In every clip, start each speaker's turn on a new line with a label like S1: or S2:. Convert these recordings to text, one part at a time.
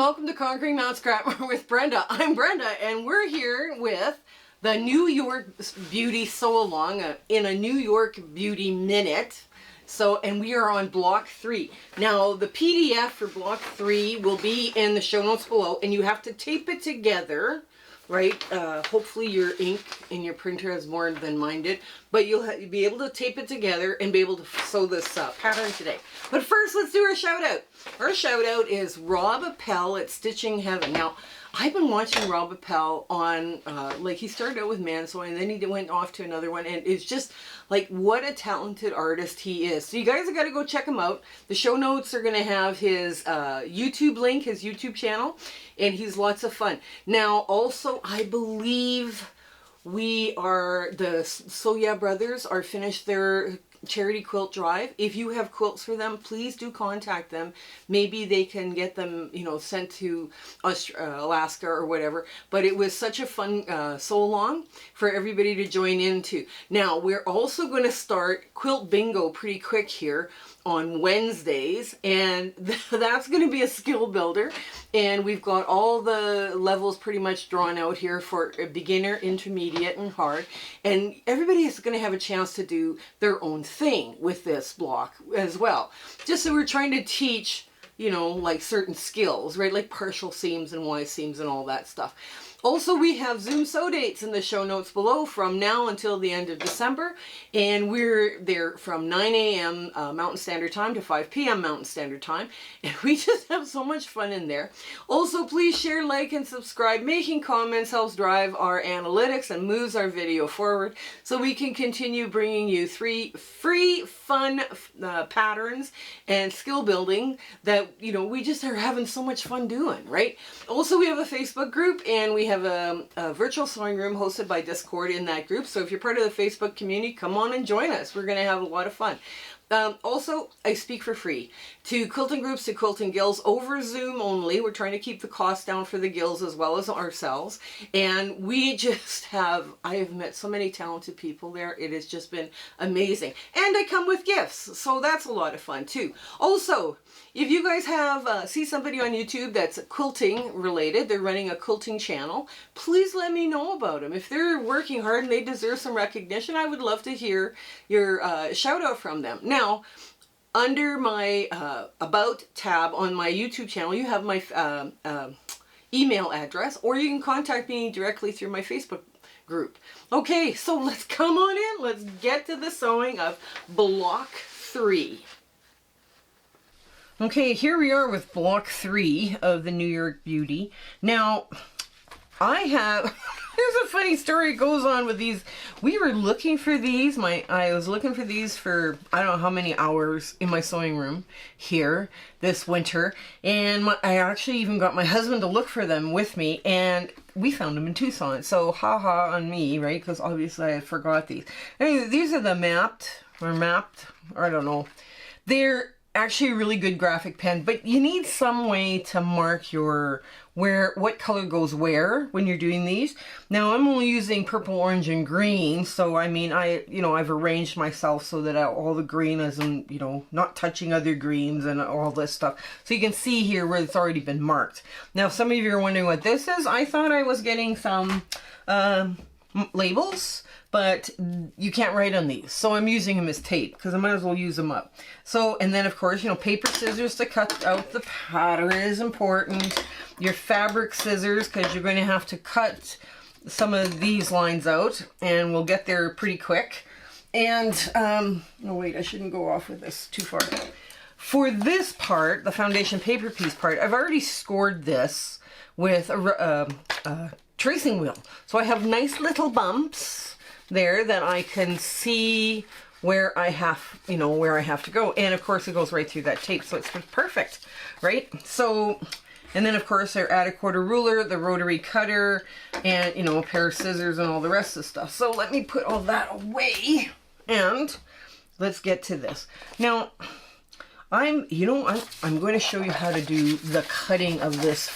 S1: welcome to Conquering Mount Scrapmore with Brenda. I'm Brenda, and we're here with the New York Beauty Sew-Along in a New York Beauty Minute. And we are on block 3. Now, the PDF for block 3 will be in the show notes below, and you have to tape it together, right? Hopefully your ink in your printer is more than mine did, but you'll be able to tape it together and be able to sew this pattern today. But first, let's do our shout out. Our shout out is Rob Appel at Stitchin Heaven. Now, I've been watching Rob Appel on, like he started out with man sewing, and then he went off to another one, and it's just like what a talented artist he is. So you guys have got to go check him out. The show notes are going to have his YouTube link, his YouTube channel, and he's lots of fun. Now, also, I believe the So Yeah Brothers are finished their charity quilt drive. If you have quilts for them, please do contact them. Maybe they can get them, sent to Alaska or whatever. But it was such a fun sew-along for everybody to join into. Now, we're also going to start quilt bingo pretty quick here on Wednesdays, and that's going to be a skill builder, and we've got all the levels pretty much drawn out here for a beginner, intermediate, and hard, and everybody is going to have a chance to do their own thing with this block as well. Just so we're trying to teach, like certain skills, right? Like partial seams and Y seams and all that stuff. Also, we have Zoom sew dates in the show notes below from now until the end of December, and we're there from 9 a.m. Mountain Standard Time to 5 p.m. Mountain Standard Time, and we just have so much fun in there. Also, please share, like, and subscribe. Making comments helps drive our analytics and moves our video forward, so we can continue bringing you 3 free, fun patterns and skill building that, we just are having so much fun doing, right? Also, we have a Facebook group, and we have a virtual sewing room hosted by Discord in that group. So if you're part of the Facebook community, come on and join us. We're going to have a lot of fun. Also, I speak for free to quilting groups, to quilting guilds over Zoom only. We're trying to keep the cost down for the guilds as well as ourselves. And I have met so many talented people there. It has just been amazing. And I come with gifts, so that's a lot of fun too. Also, if you guys see somebody on YouTube that's quilting related, they're running a quilting channel, please let me know about them. If they're working hard and they deserve some recognition, I would love to hear your shout out from them. Now, under my About tab on my YouTube channel, you have my email address, or you can contact me directly through my Facebook group. Okay, so let's come on in. Let's get to the sewing of block 3. Okay, here we are with block 3 of the New York Beauty. Now, there's a funny story that goes on with these. We were looking for these. I was looking for these for I don't know how many hours in my sewing room here this winter. And I actually even got my husband to look for them with me, and we found them in Tucson. So haha on me, right? Because obviously I forgot these. Anyway, these are the mapped, I don't know. They're actually a really good graphic pen, but you need some way to mark what color goes where when you're doing these. Now I'm only using purple, orange, and green, so I mean I've arranged myself so that all the green isn't not touching other greens and all this stuff. So you can see here where it's already been marked. Now some of you are wondering what this is. I thought I was getting some labels, but you can't write on these, so I'm using them as tape because I might as well use them up. So, and then of course, paper scissors to cut out the pattern is important. Your fabric scissors, because you're going to have to cut some of these lines out, and we'll get there pretty quick. And oh wait, I shouldn't go off with this too far. For this part, the foundation paper piece part, I've already scored this with a tracing wheel, so I have nice little bumps there that I can see where I have to go. And of course it goes right through that tape, so it's perfect, right? So, and then of course I add a quarter ruler, the rotary cutter, and a pair of scissors and all the rest of the stuff. So let me put all that away and let's get to this. Now, I'm going to show you how to do the cutting of this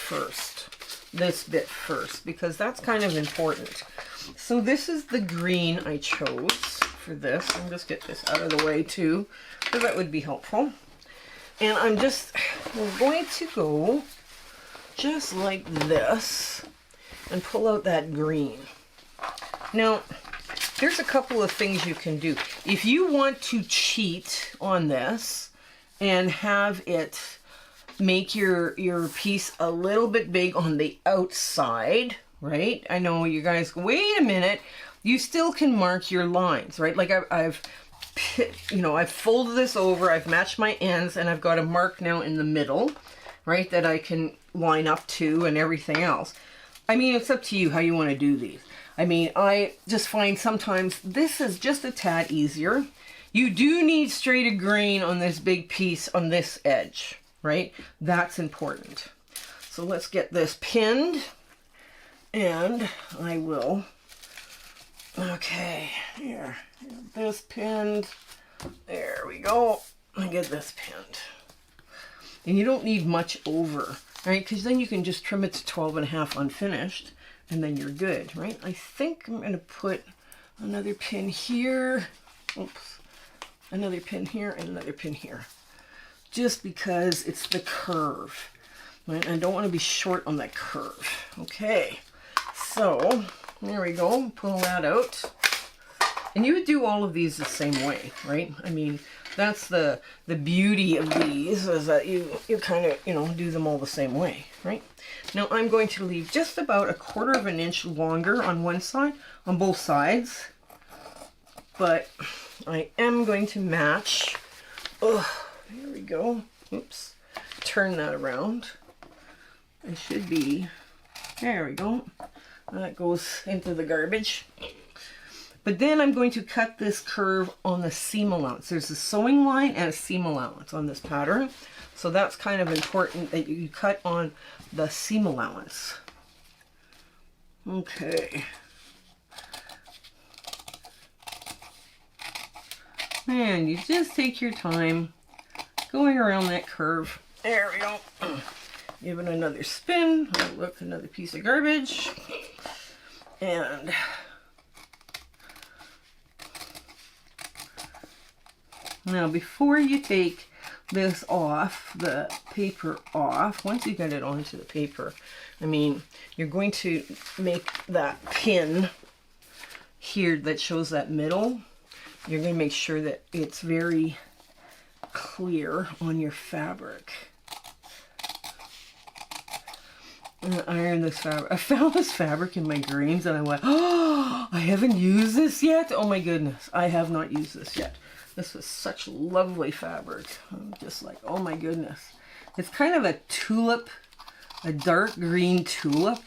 S1: bit first, because that's kind of important. So this is the green I chose for this. I'll just get this out of the way too, because that would be helpful. And we're going to go just like this, and pull out that green. Now, there's a couple of things you can do. If you want to cheat on this and have it make your piece a little bit big on the outside, right? I know you guys, wait a minute, you still can mark your lines, right? Like I've folded this over, I've matched my ends, and I've got a mark now in the middle, right, that I can line up to and everything else. I mean, it's up to you how you want to do these. I mean, I just find sometimes this is just a tad easier. You do need straighted grain on this big piece on this edge, right? That's important. So let's get this pinned, and I will, okay, here, this pinned, there we go. I get this pinned. And you don't need much over, right? Because then you can just trim it to 12.5 unfinished, and then you're good, right? I think I'm gonna put another pin here. Oops. Another pin here and another pin here. Just because it's the curve, right? I don't want to be short on that curve. Okay, so there we go. Pull that out. And you would do all of these the same way, right? I mean, that's the beauty of these, is that you kind of, do them all the same way, right? Now I'm going to leave just about 1/4 inch longer on one side, on both sides. But I am going to match. Oh, there we go. Oops. Turn that around. It should be, there we go. That goes into the garbage. But then I'm going to cut this curve on the seam allowance. There's a sewing line and a seam allowance on this pattern. So that's kind of important that you cut on the seam allowance. Okay. Man, you just take your time going around that curve. There we go. Give it another spin. Oh, look, another piece of garbage. And now, before you take this off, the paper off, once you get it onto the paper, I mean, you're going to make that pin here that shows that middle. You're going to make sure that it's very clear on your fabric. And iron this fabric. I found this fabric in my greens and I went, oh, I haven't used this yet. Oh my goodness, I have not used this yet. This was such lovely fabric. I'm just like, oh my goodness. It's kind of a tulip, a dark green tulip,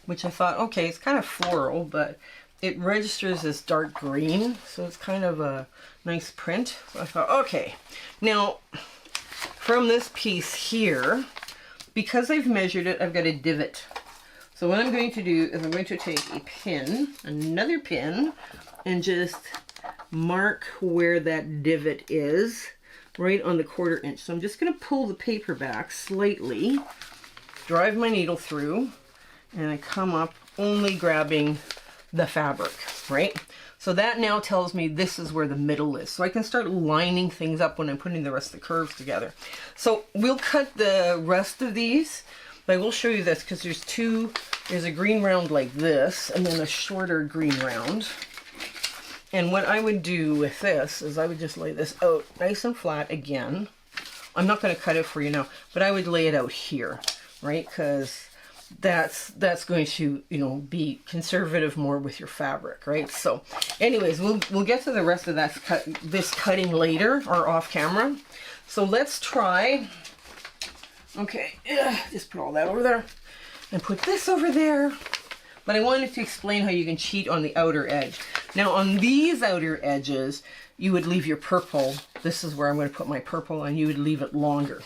S1: which I thought, okay, it's kind of floral, but it registers as dark green, so it's kind of a nice print. So I thought, okay, now from this piece here, because I've measured it, I've got a divot. So what I'm going to do is I'm going to take a pin, another pin, and just mark where that divot is, right on the 1/4 inch. So I'm just going to pull the paper back slightly, drive my needle through, and I come up only grabbing the fabric, right? So that now tells me this is where the middle is. So I can start lining things up when I'm putting the rest of the curves together. So we'll cut the rest of these, but I will show you this because there's a green round like this, and then a shorter green round. And what I would do with this is I would just lay this out nice and flat again. I'm not going to cut it for you now, but I would lay it out here, right? Because that's going to, be conservative more with your fabric, right? So anyways, we'll get to the rest of this cutting later or off camera. So let's try. Okay, just put all that over there and put this over there. But I wanted to explain how you can cheat on the outer edge. Now on these outer edges, you would leave your purple. This is where I'm going to put my purple, and you would leave it longer.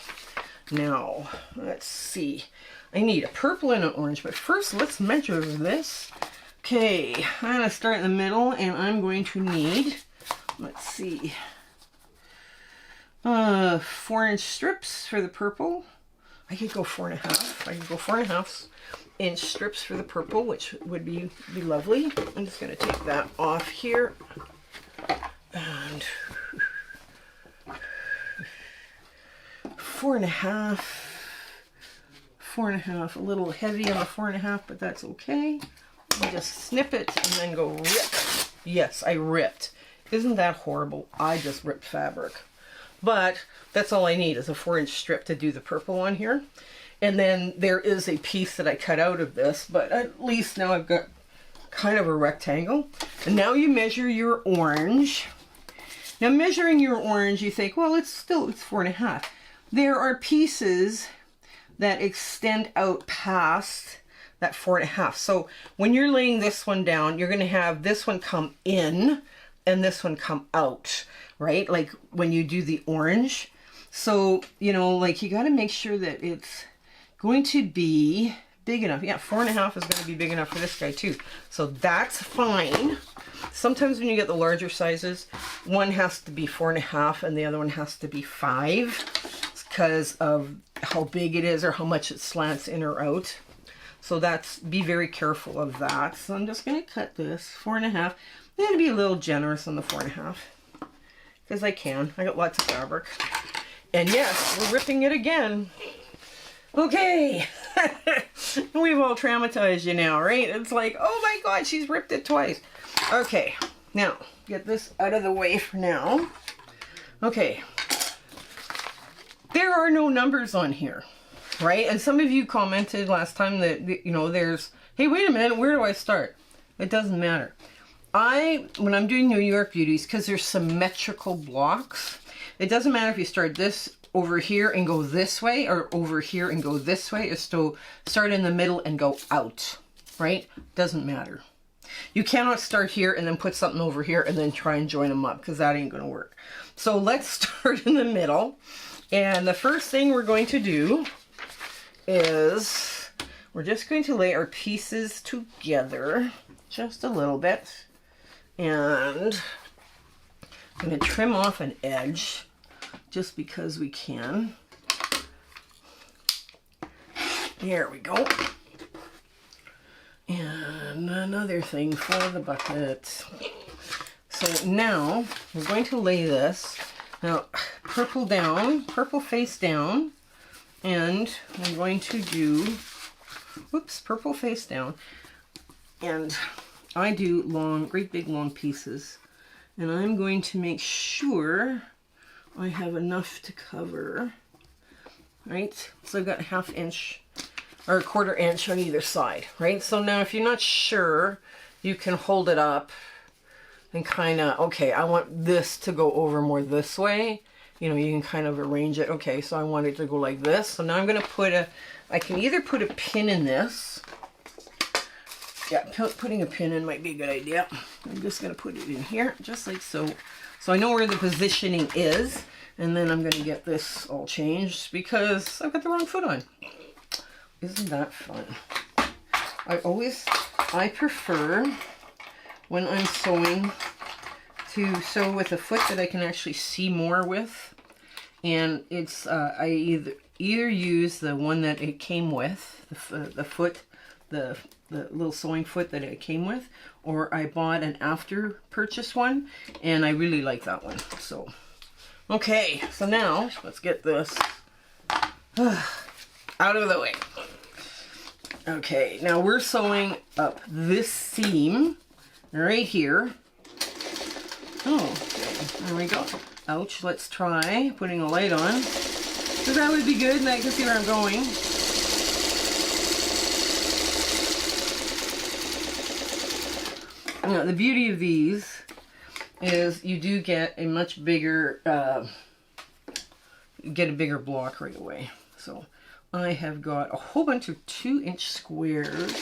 S1: Now, let's see. I need a purple and an orange, but first let's measure this. Okay, I'm going to start in the middle, and I'm going to need, let's see, 4-inch strips for the purple. I could go 4.5. I could go 4.5-inch strips for the purple, which would be lovely. I'm just going to take that off here. And 4.5, 4.5, a little heavy on the 4.5, but that's okay. I'll just snip it and then go rip. Yes, I ripped. Isn't that horrible? I just ripped fabric. But that's all I need is a 4-inch strip to do the purple on here. And then there is a piece that I cut out of this, but at least now I've got kind of a rectangle. And now you measure your orange. Now measuring your orange, you think, well, it's 4.5. There are pieces that extend out past that 4.5. So when you're laying this one down, you're going to have this one come in and this one come out, right? Like when you do the orange. So, you know, like you got to make sure that it's going to be big enough. Yeah, 4.5 is going to be big enough for this guy too. So that's fine. Sometimes when you get the larger sizes, one has to be 4.5 and the other one has to be 5 because of how big it is or how much it slants in or out. So be very careful of that. So I'm just going to cut this 4.5. I'm going to be a little generous on the 4.5 because I can. I got lots of fabric. And yes, we're ripping it again. Okay. We've all traumatized you now, right? It's like, oh my God, she's ripped it twice. Okay, now get this out of the way for now. Okay. There are no numbers on here, right? And some of you commented last time that, you know, there's, hey, wait a minute, where do I start? It doesn't matter. When I'm doing New York beauties, because they're symmetrical blocks, it doesn't matter if you start this over here and go this way or over here and go this way. It's to start in the middle and go out, right? Doesn't matter. You cannot start here and then put something over here and then try and join them up because that ain't going to work. So let's start in the middle. And the first thing we're going to do is we're just going to lay our pieces together just a little bit. And I'm going to trim off an edge just because we can. There we go. And another thing for the bucket. So now we're going to lay this. Now purple down, purple face down. And I'm going to do, whoops, purple face down. And I do long, great big long pieces. And I'm going to make sure I have enough to cover, right? So I've got a 1/2 inch or a 1/4 inch on either side, right? So now if you're not sure, you can hold it up and kind of, okay, I want this to go over more this way. You know, you can kind of arrange it. Okay, so I want it to go like this. So now I'm going to put I can either put a pin in this. Yeah, putting a pin in might be a good idea. I'm just going to put it in here, just like so. So I know where the positioning is, and then I'm going to get this all changed because I've got the wrong foot on. Isn't that fun? I prefer when I'm sewing to sew with a foot that I can actually see more with. And it's, I either use the one that it came with, the foot, the little sewing foot that it came with, or I bought an after purchase one and I really like that one. So okay, so now let's get this out of the way. Okay, now we're sewing up this seam right here. Oh, okay, there we go. Ouch, let's try putting a light on because that would be good and I can see where I'm going. Now, the beauty of these is you do get a much bigger, you get a bigger block right away. So I have got a whole bunch of 2-inch squares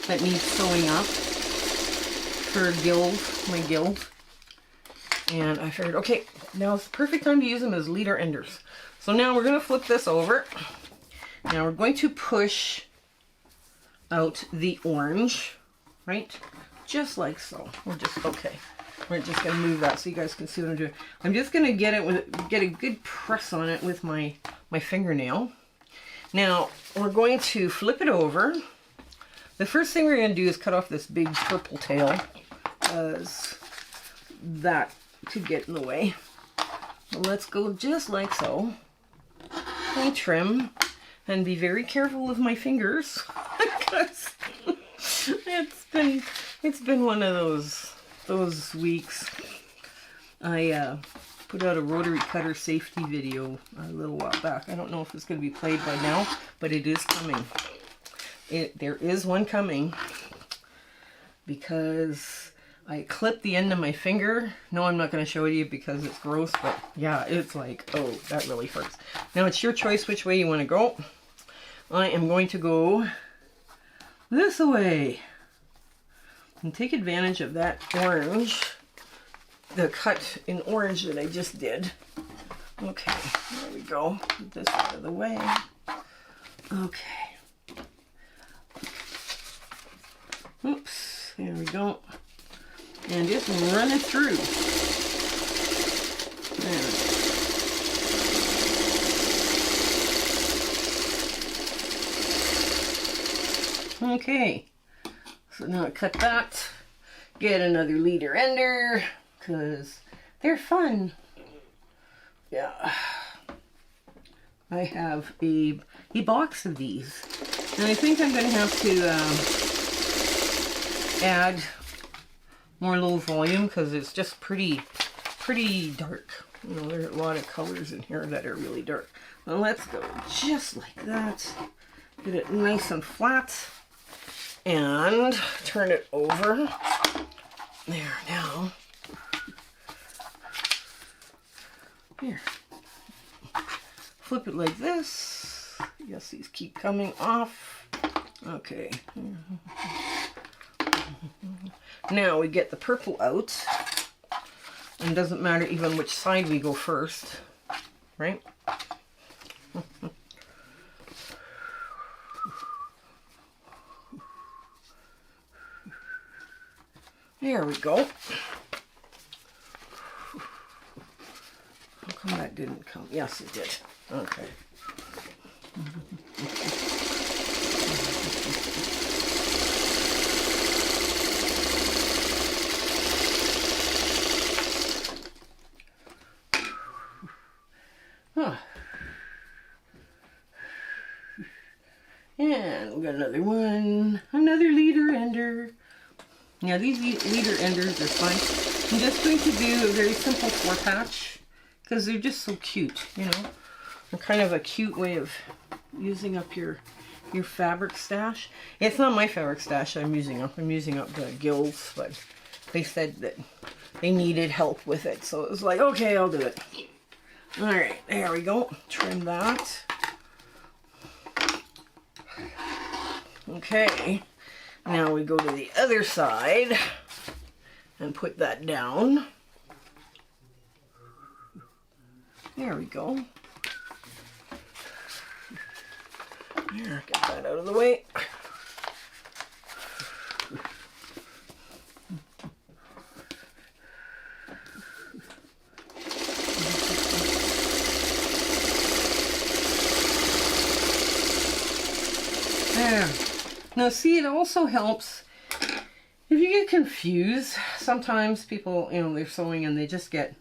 S1: that need sewing up for my guild. And I figured, okay, now it's the perfect time to use them as leader enders. So now we're going to flip this over. Now we're going to push out the orange, right? Just like so. We're just going to move that so you guys can see what I'm doing. I'm just going to get a good press on it with my fingernail. Now we're going to flip it over. The first thing we're going to do is cut off this big purple tail, because that could get in the way. So let's go just like so. And trim. and be very careful with my fingers because it's been one of those weeks. I put out a rotary cutter safety video a little while back. I don't know if it's going to be played by now, but it is coming. There is one coming because I clipped the end of my finger. No, I'm not going to show you because it's gross, but yeah, it's like, oh, that really hurts. Now it's your choice which way you want to go. I am going to go this way and take advantage of that orange, the cut in orange that I just did. Okay, there we go. Put this out of the way. Okay. Oops, there we go. And just run it through. There. Okay, so now I cut that. Get another leader ender because they're fun. Yeah, I have a box of these, and I think I'm going to have to add more low volume because it's just pretty dark. You know, there are a lot of colors in here that are really dark. Now let's go just like that. Get it nice and flat and turn it over. There, now. Here. Flip it like this. Yes, these keep coming off. Okay. Now we get the purple out. And it doesn't matter even which side we go first. Right? There we go. How come that didn't come? Yes, it did. Okay. Huh. And we got another one. Another leader ender. Now these leader enders are fun. I'm just going to do a very simple 4-patch because they're just so cute, you know. They're kind of a cute way of using up your fabric stash. It's not my fabric stash I'm using up. I'm using up the gills, but they said that they needed help with it. So it was like, okay, I'll do it. All right, there we go. Trim that. Okay. Now we go to the other side and put that down. There we go. There, get that out of the way. There. Now see, it also helps if you get confused. Sometimes people, you know, they're sewing and they just get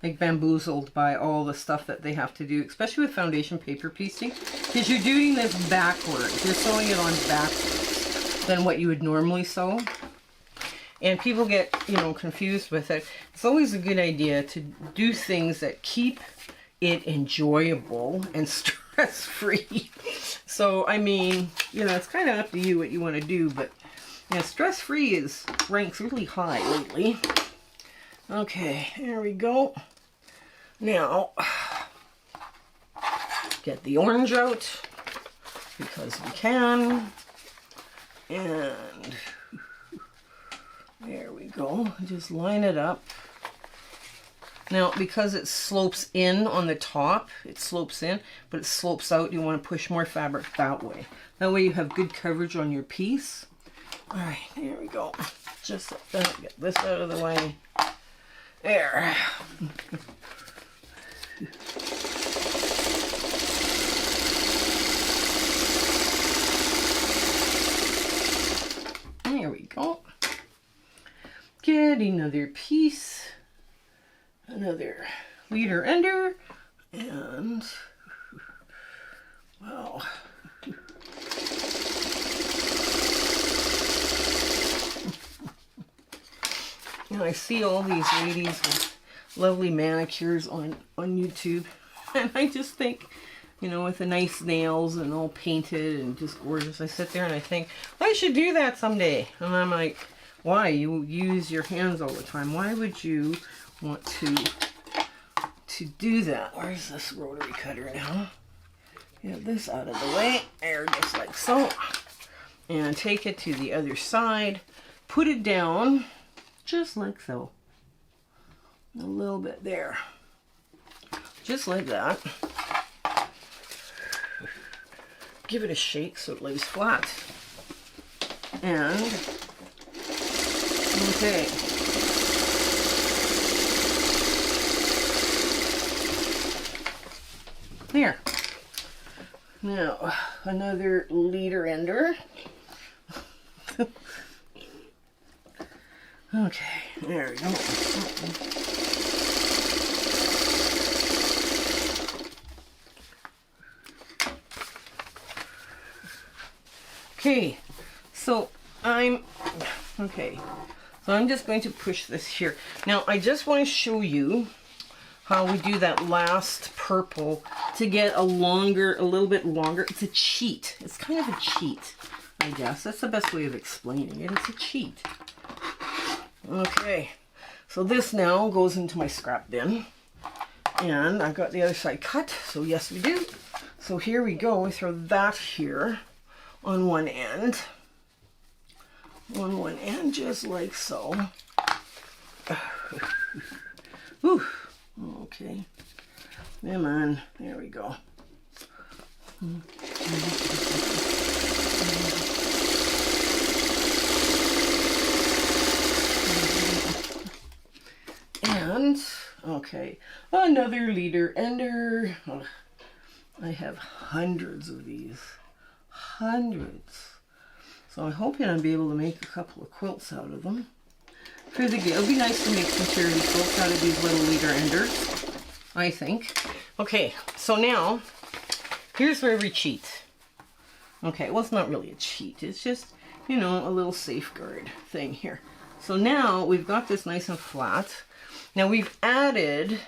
S1: like bamboozled by all the stuff that they have to do, especially with foundation paper piecing, because you're doing this backwards. You're sewing it on backwards than what you would normally sew. And people get, you know, confused with it. It's always a good idea to do things that keep it enjoyable and stress-free. So, I mean, you know, it's kind of up to you what you want to do, but yeah, stress-free ranks really high lately. Okay, there we go. Now, get the orange out because we can. And there we go. Just line it up. Now, because it slopes in on the top, it slopes in, but it slopes out, you want to push more fabric that way. That way you have good coverage on your piece. All right, here we go. Just like that. Get this out of the way. There. There we go. Get another piece. Another leader ender. And Wow. And I see all these ladies with lovely manicures on YouTube, and I just think, you know, with the nice nails and all painted and just gorgeous, I sit there and I think, I should do that someday. And I'm like, why? You use your hands all the time. Why would you want to do that? Where's this rotary cutter now? Get this out of the way. There, just like so. And take it to the other side. Put it down, just like so. A little bit there. Just like that. Give it a shake so it lays flat. And, okay. There. Now, another leader ender. Okay, there we go. Okay, so I'm just going to push this here. Now, I just want to show you how we do that last purple to get a little bit longer. It's a cheat. It's kind of a cheat, I guess. That's the best way of explaining it. It's a cheat. Okay, so this now goes into my scrap bin. And I've got the other side cut, so yes we do. So here we go. We throw that here on one end. On one end, just like so. Whew. Okay. Come on. There we go. And, okay, another leader ender. Oh, I have hundreds of these. Hundreds. So I'm hoping I'll be able to make a couple of quilts out of them. It'll be nice to make some charity quilts out of these little leader enders, I think. Okay, so now, here's where we cheat. Okay, well, it's not really a cheat. It's just, you know, a little safeguard thing here. So now we've got this nice and flat. Now we've added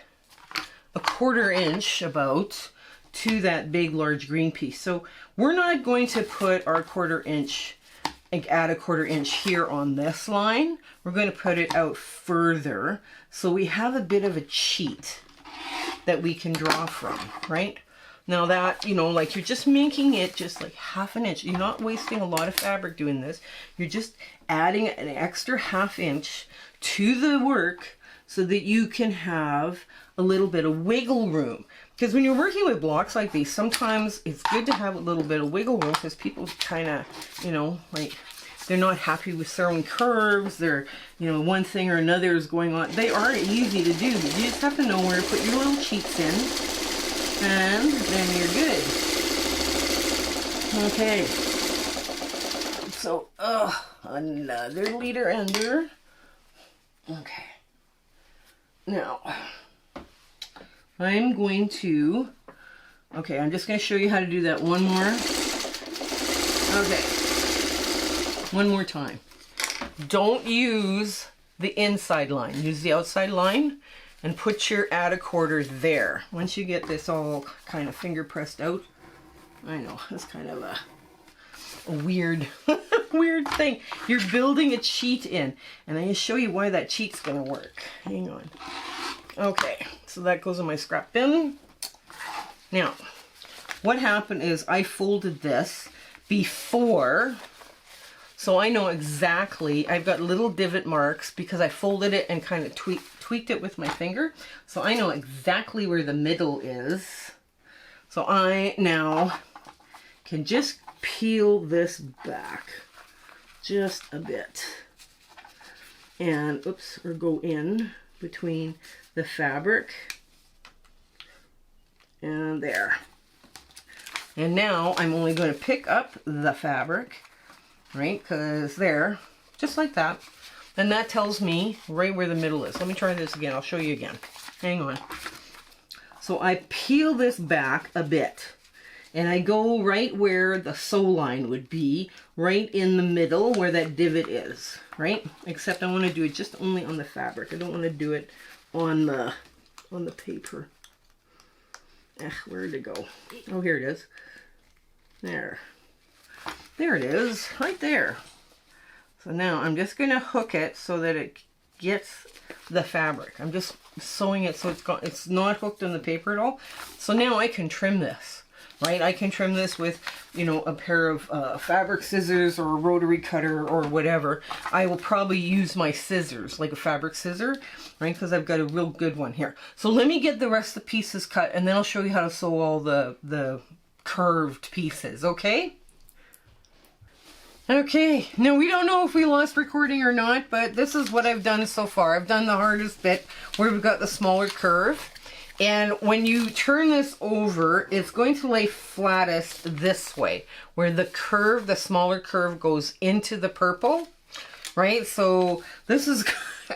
S1: a 1/4 inch about to that big large green piece. So we're not going to put our 1/4 inch, add a 1/4 inch here on this line. We're going to put it out further. So we have a bit of a cheat that we can draw from, right? Now that, you know, like you're just making it just like 1/2 inch. You're not wasting a lot of fabric doing this. You're just adding an extra 1/2 inch to the work so that you can have a little bit of wiggle room. Because when you're working with blocks like these, sometimes it's good to have a little bit of wiggle room because people kind of, you know, like they're not happy with throwing curves. They're, you know, one thing or another is going on. They are easy to do. You just have to know where to put your little cheats in. And then you're good. Okay. So, another leader ender. Okay. Now, I'm going to, okay, I'm just going to show you how to do that one more. Okay. One more time. Don't use the inside line. Use the outside line and put your add a 1/4 there. Once you get this all kind of finger pressed out, I know, it's kind of a weird, weird thing. You're building a cheat in, and I'm going to show you why that cheat's going to work. Hang on. Okay, so that goes in my scrap bin. Now, what happened is I folded this before, so I know exactly, I've got little divot marks because I folded it and kind of tweaked it with my finger. So I know exactly where the middle is. So I now can just peel this back just a bit. And, oops, or go in between the fabric and there. And now I'm only going to pick up the fabric, right, because there, just like that. And that tells me right where the middle is. Let me try this again. I'll show you again. Hang on. So I peel this back a bit. and I go right where the sew line would be, right in the middle where that divot is, right? Except I want to do it just only on the fabric. I don't want to do it on the paper. Where'd it go? Oh, here it is. There it is, right there. So now I'm just going to hook it so that it gets the fabric. I'm just sewing it so it's not hooked on the paper at all. So now I can trim this, right? I can trim this with, you know, a pair of fabric scissors or a rotary cutter or whatever. I will probably use my scissors, like a fabric scissor, right? Because I've got a real good one here. So let me get the rest of the pieces cut, and then I'll show you how to sew all the curved pieces, okay? Okay, now we don't know if we lost recording or not, but this is what I've done so far. I've done the hardest bit where we've got the smaller curve. And when you turn this over, it's going to lay flattest this way, where the curve, the smaller curve goes into the purple, right? So this is,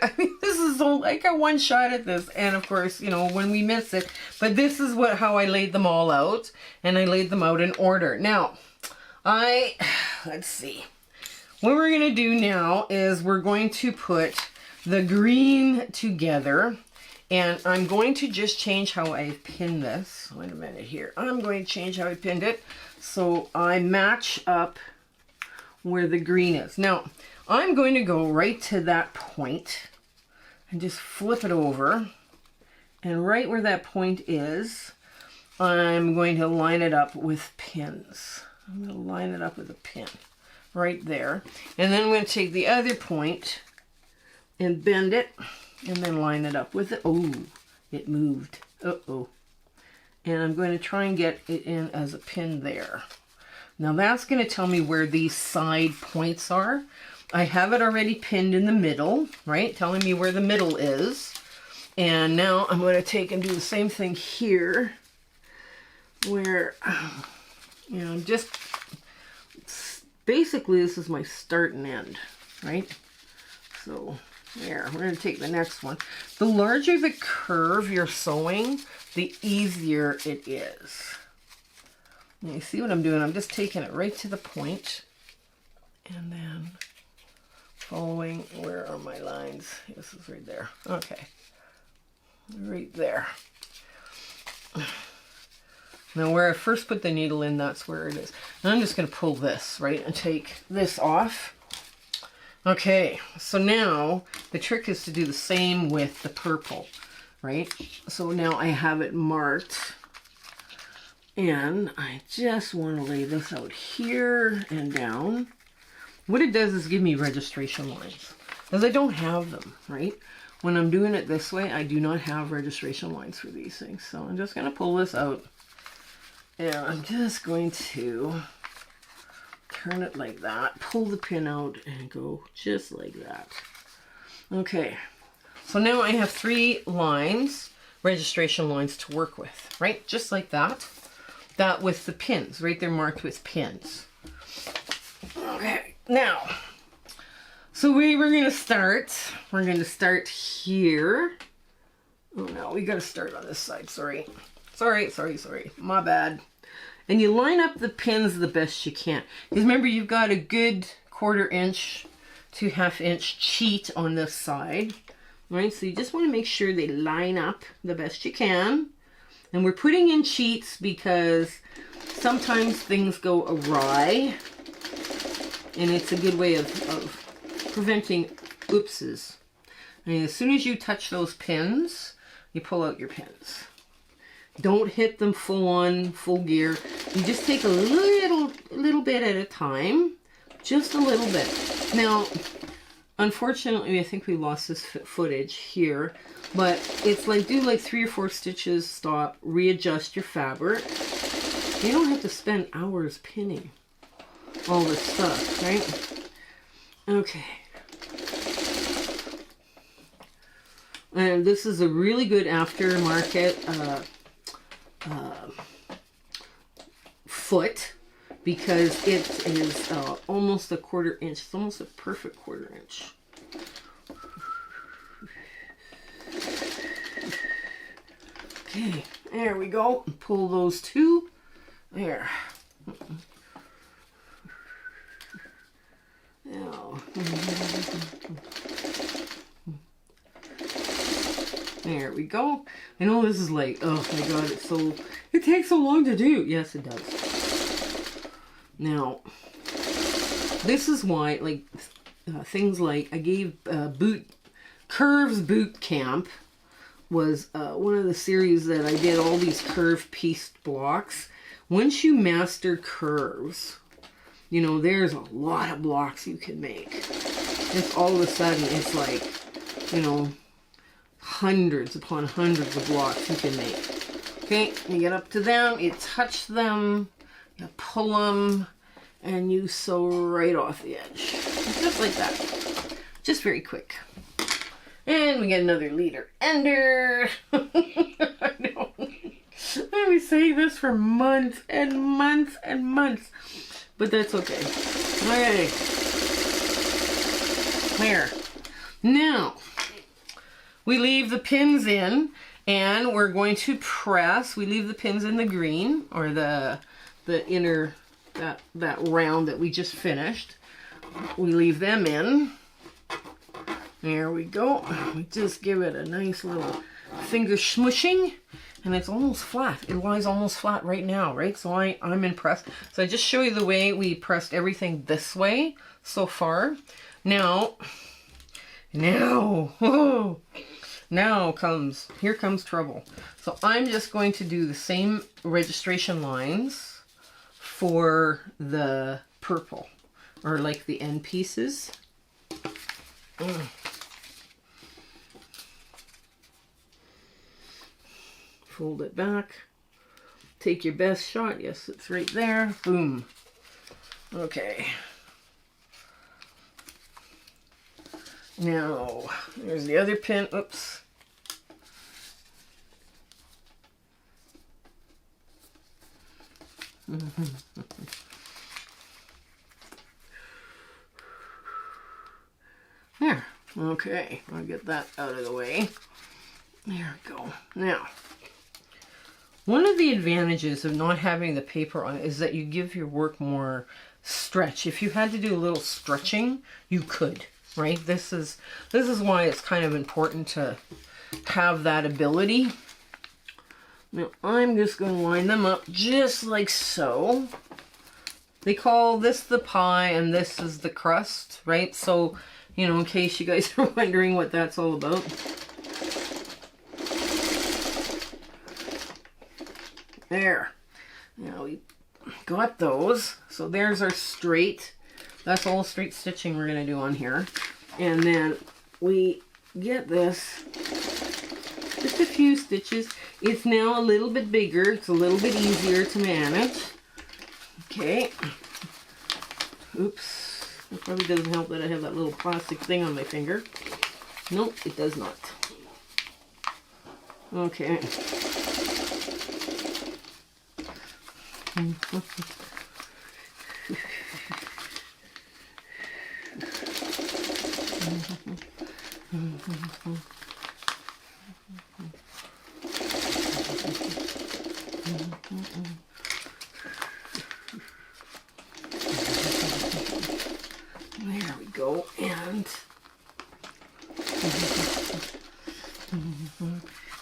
S1: I mean, this is like a one shot at this. And of course, you know, when we miss it, but this is how I laid them all out, and I laid them out in order. Now, let's see. What we're going to do now is we're going to put the green together, and I'm going to just change how I pin this. Wait a minute here. I'm going to change how I pinned it so I match up where the green is. Now, I'm going to go right to that point and just flip it over, and right where that point is, I'm going to line it up with pins. I'm going to line it up with a pin right there. And then I'm going to take the other point and bend it and then line it up with it. Oh, it moved. Uh-oh. And I'm going to try and get it in as a pin there. Now that's going to tell me where these side points are. I have it already pinned in the middle, right? Telling me where the middle is. And now I'm going to take and do the same thing here, where, you know, just basically this is my start and end, right? So there, we're going to take the next one. The larger the curve you're sewing, the easier it is. And you see what I'm doing? I'm just taking it right to the point and then following. Where are my lines? This is right there. Okay, right there. Now where I first put the needle in, that's where it is. And I'm just going to pull this, right, and take this off. Okay, so now the trick is to do the same with the purple, right? So now I have it marked, and I just want to lay this out here and down. What it does is give me registration lines, because I don't have them, right? When I'm doing it this way, I do not have registration lines for these things. So I'm just going to pull this out. And I'm just going to turn it like that, pull the pin out, and go just like that. Okay, so now I have 3 lines, registration lines to work with, right? Just like that. That with the pins, right? They're marked with pins. Okay, now, so we're going to start. We're going to start here. Oh no, we got to start on this side, sorry. Sorry, my bad. And you line up the pins the best you can. Because remember, you've got a good 1/4 inch to 1/2 inch cheat on this side. Right, so you just want to make sure they line up the best you can. And we're putting in cheats because sometimes things go awry. And it's a good way of preventing oopses. And as soon as you touch those pins, you pull out your pins. Don't hit them full on, full gear. You just take a little bit at a time. Just a little bit. Now, unfortunately, I think we lost this footage here. But it's like, do like 3 or 4 stitches, stop, readjust your fabric. You don't have to spend hours pinning all this stuff, right? Okay. And this is a really good aftermarket foot, because it is almost a 1/4 inch. It's almost a perfect 1/4 inch. Okay, there we go. Pull those 2 There. Now. There we go. I know this is like, oh my god, it takes so long to do. Yes, it does. Now, this is why, like, things like, I gave Curves Boot Camp was one of the series that I did all these curve pieced blocks. Once you master curves, you know, there's a lot of blocks you can make. Just all of a sudden, it's like, you know, hundreds upon hundreds of blocks you can make. Okay, you get up to them, you touch them, you pull them, and you sew right off the edge. Just like that. Just very quick. And we get another leader ender. I know. I've been saying this for months and months and months. But that's okay. Okay. There. Now, we leave the pins in, and we're going to press. We leave the pins in the green, or the inner, that round that we just finished. We leave them in. There we go. We just give it a nice little finger smushing, and it's almost flat. It lies almost flat right now, right? So I'm impressed. So I just show you the way we pressed everything this way so far. Now, here comes trouble. So I'm just going to do the same registration lines for the purple, or like the end pieces. Fold it back. Take your best shot. Yes, it's right there. Boom. Okay. Now, there's the other pin. Oops. There. Okay, I'll get that out of the way. There we go. Now, one of the advantages of not having the paper on it is that you give your work more stretch. If you had to do a little stretching, you could, right? This is why it's kind of important to have that ability. Now, I'm just going to line them up just like so. They call this the pie and this is the crust, right? So, you know, in case you guys are wondering what that's all about. There. Now we got those. So there's our straight. That's all straight stitching we're going to do on here. And then we get this. Just a few stitches. It's now a little bit bigger. It's a little bit easier to manage. Okay. Oops. It probably doesn't help that I have that little plastic thing on my finger. Nope, it does not. Okay. There we go, and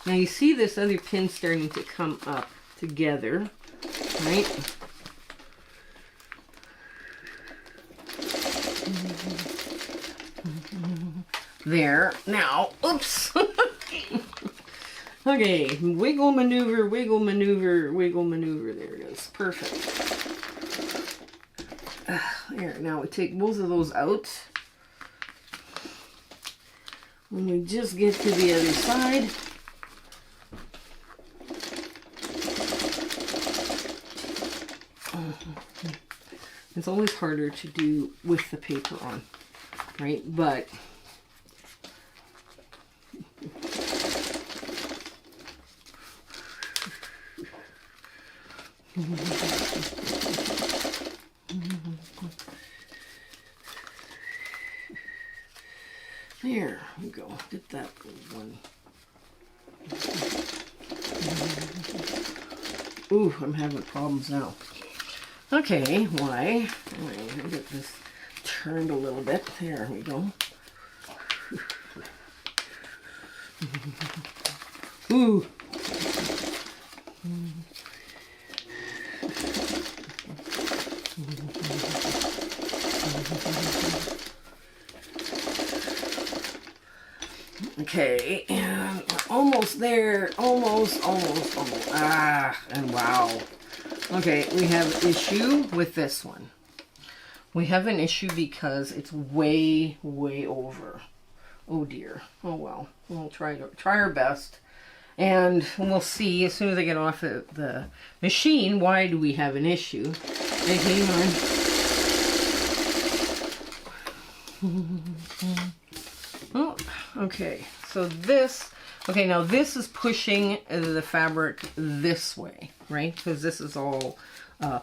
S1: now you see this other pin starting to come up together, right? There. Now, oops. Okay, wiggle maneuver, wiggle maneuver, wiggle maneuver. There it is. Perfect. There, now we take both of those out. When we just get to the other side. It's always harder to do with the paper on, right? But there we go. Get that one. Ooh, I'm having problems now. Okay, why? Let me get this turned a little bit. There we go. Ooh. Okay, and we're almost there. Almost. Ah, and wow. Okay, we have an issue with this one. We have an issue because it's way over. Oh dear. Oh well. We'll try our best. And we'll see as soon as I get off the machine, why do we have an issue. Hey, hang on. Oh, okay. So this, okay, now this is pushing the fabric this way, right? Because this is all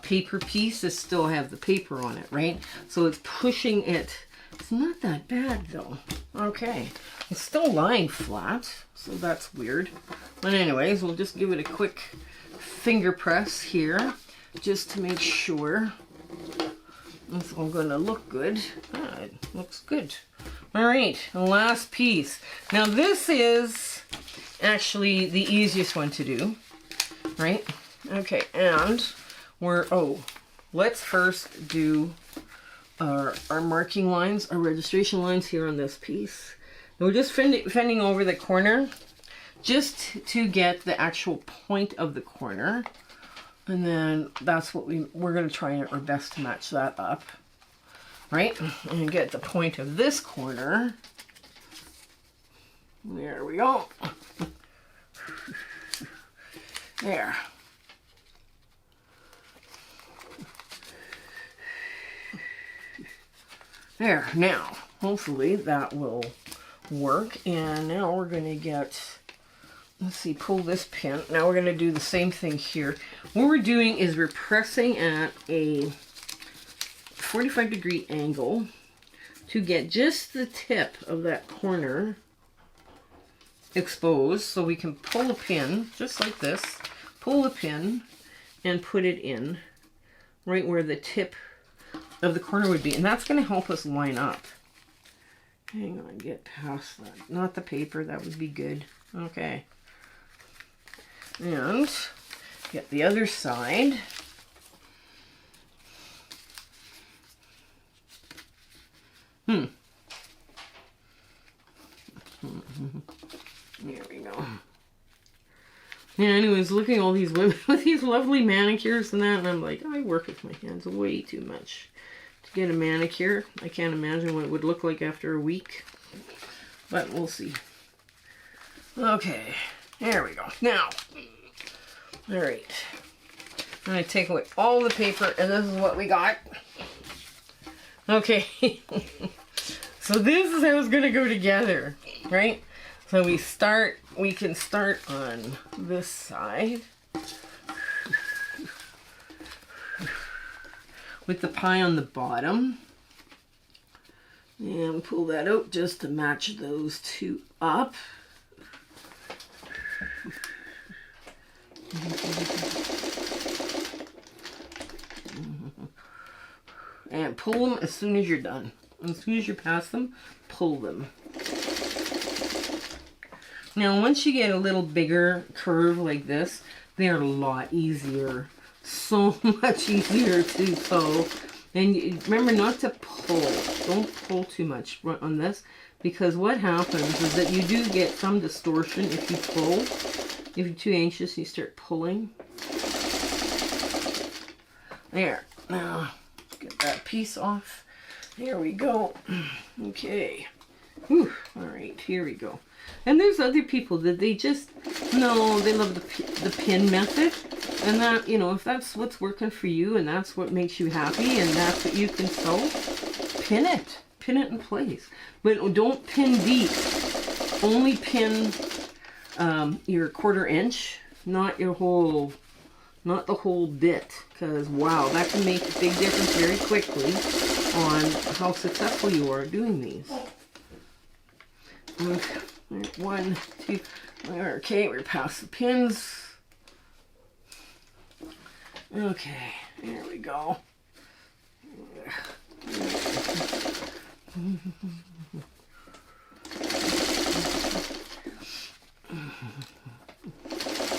S1: paper piece. This still have the paper on it, right? So it's pushing it. It's not that bad though. Okay. It's still lying flat, so that's weird. But anyways, we'll just give it a quick finger press here, just to make sure it's all gonna look good. Ah, it looks good. All right, the last piece. Now this is actually the easiest one to do, right? Okay, and let's first do our marking lines, our registration lines here on this piece. And we're just fending over the corner just to get the actual point of the corner. And then that's what we're going to try our best to match that up. Right? And get the point of this corner. There we go. There. There. Now, hopefully that will work. And now we're going to get, let's see, pull this pin. Now we're going to do the same thing here. What we're doing is we're pressing at a 45-degree angle to get just the tip of that corner exposed, so we can pull a pin just like this, pull the pin and put it in right where the tip of the corner would be, and that's going to help us line up. Hang on, get past that, not the paper, that would be good. Okay, and get the other side. There we go. Yeah, anyways, looking at all these women with these lovely manicures and that, and I'm like, I work with my hands way too much to get a manicure. I can't imagine what it would look like after a week, but we'll see. Okay, there we go. Now, all right, I'm going to take away all the paper, and this is what we got. Okay, so this is how it's going to go together, right? So we can start on this side with the pie on the bottom, and pull that out just to match those two up. And pull them as soon as you're done. As soon as you pass them, pull them. Now, once you get a little bigger curve like this, they're a lot easier. So much easier to sew. And remember not to pull. Don't pull too much on this, because what happens is that you do get some distortion if you pull. If you're too anxious, you start pulling. There. Now, get that piece off. There we go. Okay. Whew. All right, here we go. And there's other people that they just, no, they love the pin method. And that, you know, if that's what's working for you and that's what makes you happy and that's what you can sew, pin it. Pin it in place. But don't pin deep. Only pin your 1/4 inch, not the whole bit. Because, wow, that can make a big difference very quickly on how successful you are doing these. Okay. 1, 2, okay, we're past the pins. Okay, there we go.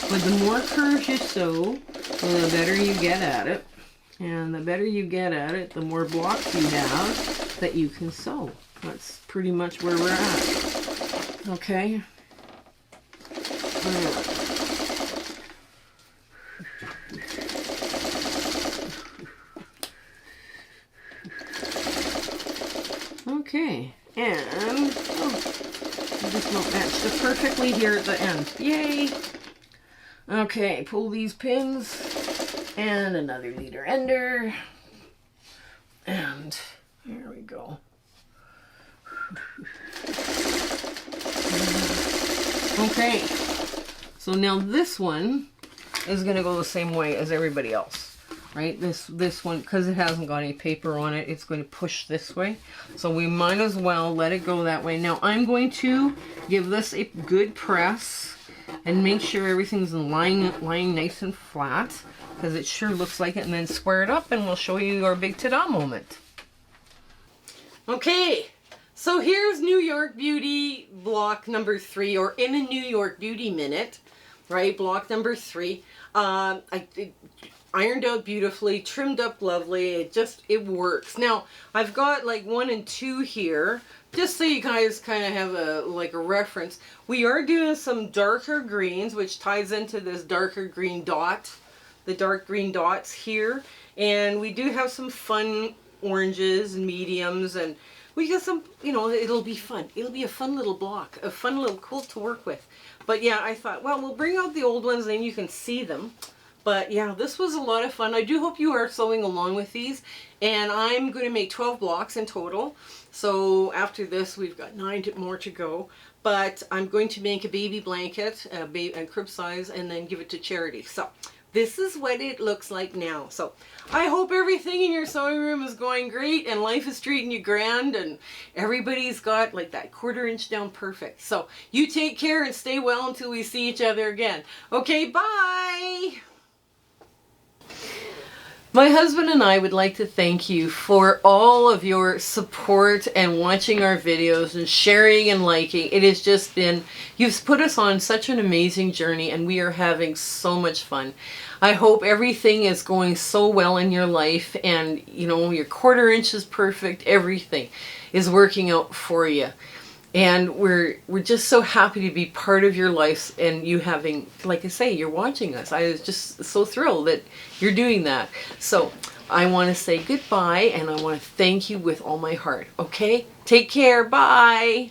S1: But the more curves you sew, the better you get at it. And the better you get at it, the more blocks you have that you can sew. That's pretty much where we're at. Okay. Okay, and this won't match just perfectly here at the end. Yay! Okay, pull these pins and another leader ender, and there we go. Okay, so now this one is going to go the same way as everybody else, right? This one, because it hasn't got any paper on it, it's going to push this way. So we might as well let it go that way. Now I'm going to give this a good press and make sure everything's lying nice and flat, because it sure looks like it, and then square it up and we'll show you our big ta-da moment. Okay. So here's New York Beauty block number 3, or in a New York Beauty minute, right? Block number 3. It ironed out beautifully, trimmed up lovely. It works. Now I've got like 1 and 2 here, just so you guys kind of have a reference. We are doing some darker greens, which ties into this darker green dot, the dark green dots here, and we do have some fun oranges and mediums, and we got some, you know, it'll be fun. It'll be a fun little block, a fun little quilt to work with. But yeah, I thought, well, we'll bring out the old ones, then you can see them. But yeah, this was a lot of fun. I do hope you are sewing along with these. And I'm going to make 12 blocks in total. So after this, we've got 9 more to go. But I'm going to make a baby blanket, a crib size, and then give it to charity. So this is what it looks like now. So I hope everything in your sewing room is going great and life is treating you grand and everybody's got like that 1/4 inch down perfect. So you take care and stay well until we see each other again. Okay, bye! My husband and I would like to thank you for all of your support and watching our videos and sharing and liking. It has just been, you've put us on such an amazing journey and we are having so much fun. I hope everything is going so well in your life and, you know, your 1/4 inch is perfect. Everything is working out for you. And we're just so happy to be part of your life and you having, like I say, you're watching us. I was just so thrilled that you're doing that. So I want to say goodbye and I want to thank you with all my heart. Okay? Take care. Bye.